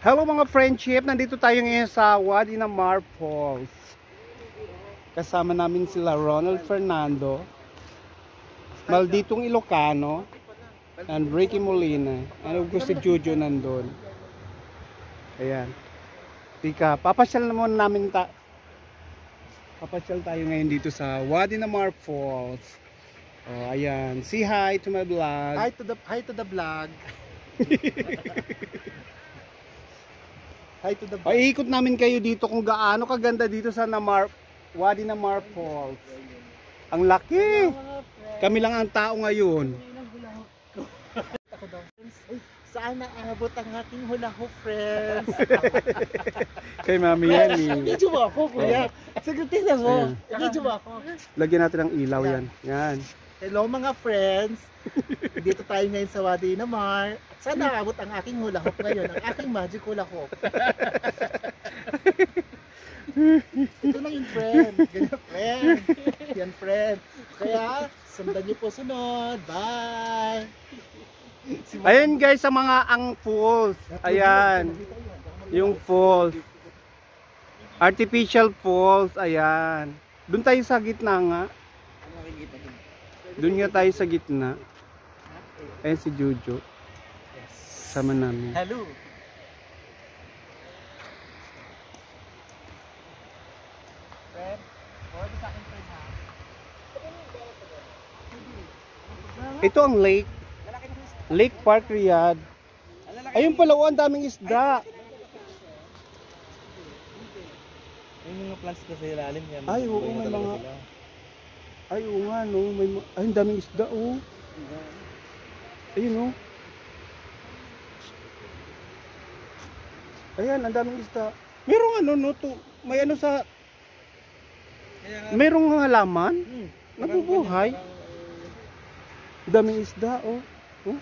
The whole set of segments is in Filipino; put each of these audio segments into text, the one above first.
Hello mga friendship, nandito tayo ngayon sa Wadi Namar Falls. Kasama namin sila Ronald Fernando, Malditong Ilocano, and Ricky Molina. And of course si Jojo nandun. Ayan. Tika, papasyal tayo ngayon dito sa Wadi Namar Falls. Oh, ayan. Say hi to my vlog. Hi to the vlog. Hi to the vlog. Ay, ikot namin kayo dito kung gaano kaganda dito sa Wadi Namar Falls. Ang laki. Kami lang ang tao ngayon. Ako daw. Saan naabot ang aking hula hoop, friends? Kay Mami yan eh. Video mo ako, kuya. Sagutin na mo. Video mo ako. Lagyan natin ng ilaw yan. Yan. Hello mga friends. Dito tayo ngayon sa Wadi Namar. Saan naabot ang aking hula hoop ngayon? Ang aking magic hula hoop. Ito na yung friend. Ganyan friend. Yan friend. Kaya sundan niyo po sunod. Bye. Ayan guys sa ang falls. Ayan. Yung falls. Artificial falls. Ayan. Doon tayo sa gitna nga. Doon nga tayo sa gitna. Ayan si Jojo. Sama namin. Hello. Friend, forward sa akin friend ha. Ito ang lake. Lake Park Riyadh. Ayun pala, ang daming isda. May mga plants kasi ilalim yan. Ay, oo, may mga... Ay, oo nga, no. Ay, ang daming isda, oh. Ayun, oh. Ayan, ang daming isda. Merong ano, no, to. May ano sa... Merong halaman. Nabubuhay. Daming isda, oh. Oh.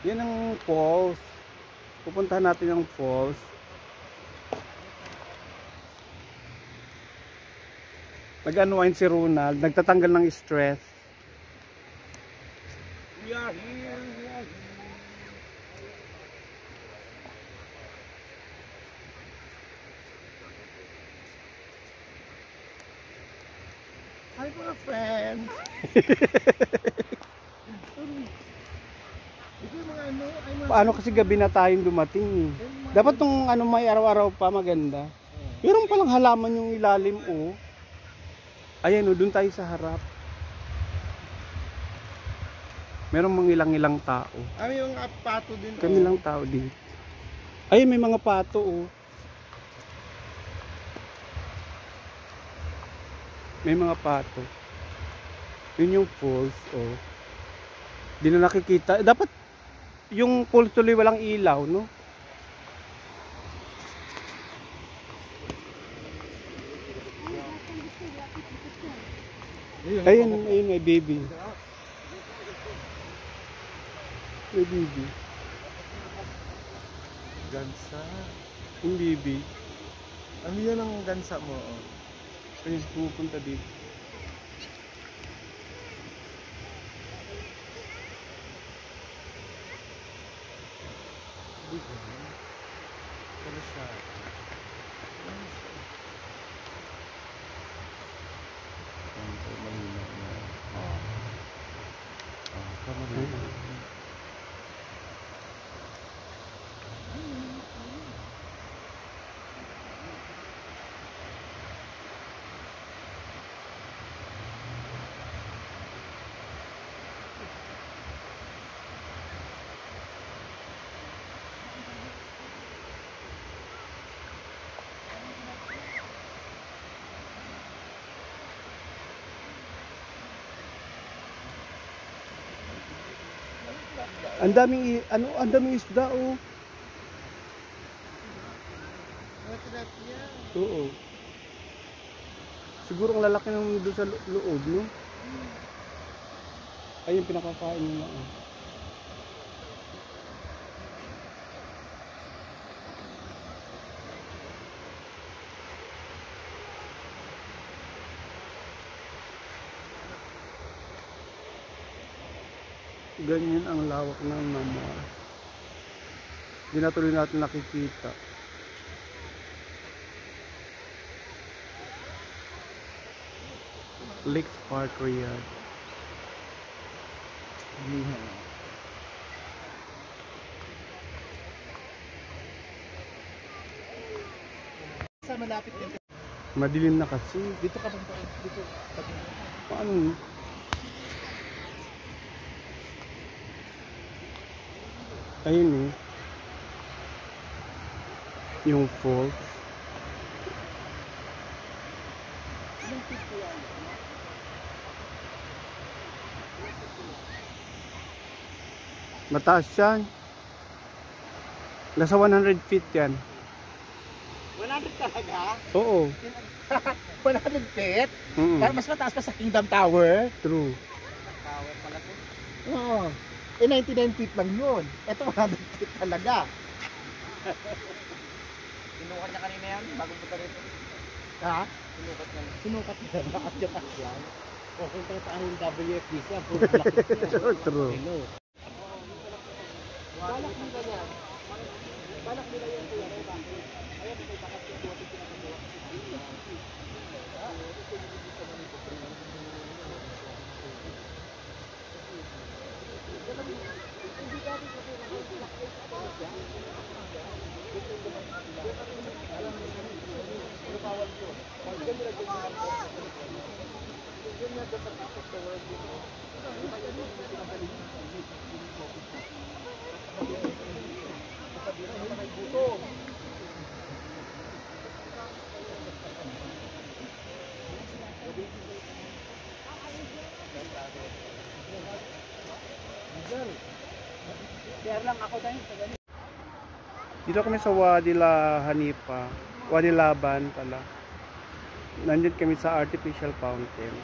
Yan ang falls. Pupuntahan natin ang falls. Nag-unwind si Ronald. Nagtatanggal ng stress. We are here. Hi mga friends. Paano kasi gabi na tayong dumating eh. Dapat tong ano may araw-araw pa maganda. Meron palang halaman yung ilalim oh. Ayan oh, doon tayo sa harap. Merong mga ilang tao. Ay, yung pato din. Kami lang tao dito. Ayun may mga pato oh. May mga pato. Yun yung falls oh. Di na nakikita. Dapat yung falls tuloy walang ilaw, no? Ayun, ayun, may baby. May baby. Gansa. Yung baby. Ano yan ang gansa mo? Oh? Ayun, pupunta dito. Ano siya? Ang daming isda oh. Oo. Siguro ang lalaki ng doon sa loob, no? Ayun pinakakain nila. Ganyan ang lawak ng Namar. Hindi na tuloy natin nakikita. Lakes Park, Riyadh. Sa malapit din. Madilim na kasi. Dito ka bang dito tabi. Paano? Ayun eh. Yung falls. Mataas yan. Nasa 100 feet yan. 100 talaga? Oo. 100 feet? Mm. Mas mataas pa sa Kingdom Tower? True. Tower pala to? Oo. Eh 99 feet lang yun. Ito 100 feet talaga. Sinukat niya kanina yan, bago punta rito. Ha? Sinukat niya. Sinukat na ba? At yung asyan. Okay tayo sa ahing WFDC. Ang puro malaki niya. True. Hello. Balak nila yan. Balak nila yan kuya. Bakit? Ayan, may bakat yung buwan yung pinagawa. Dito kami sa Wadi La Hanifa. Wadi Laban pala. Nandyan kami sa artificial fountain.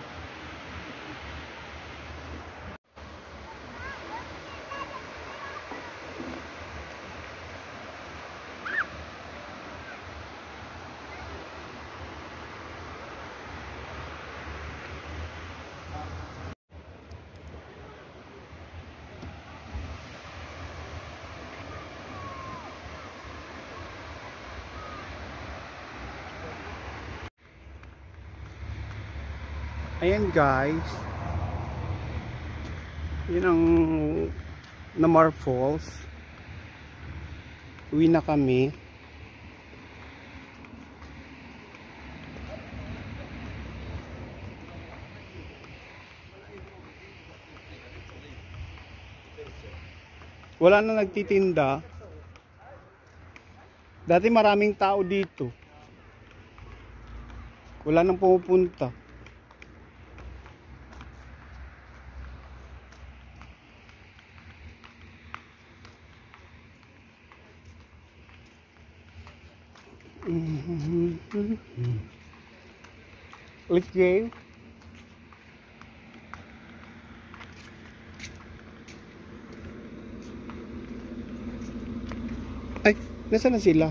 Ayan guys, yun ang Namar Falls. Uwi na kami. Wala na nagtitinda. Dati maraming tao dito. Wala nang pumupunta. Let's go. Ay, nasaan na sila?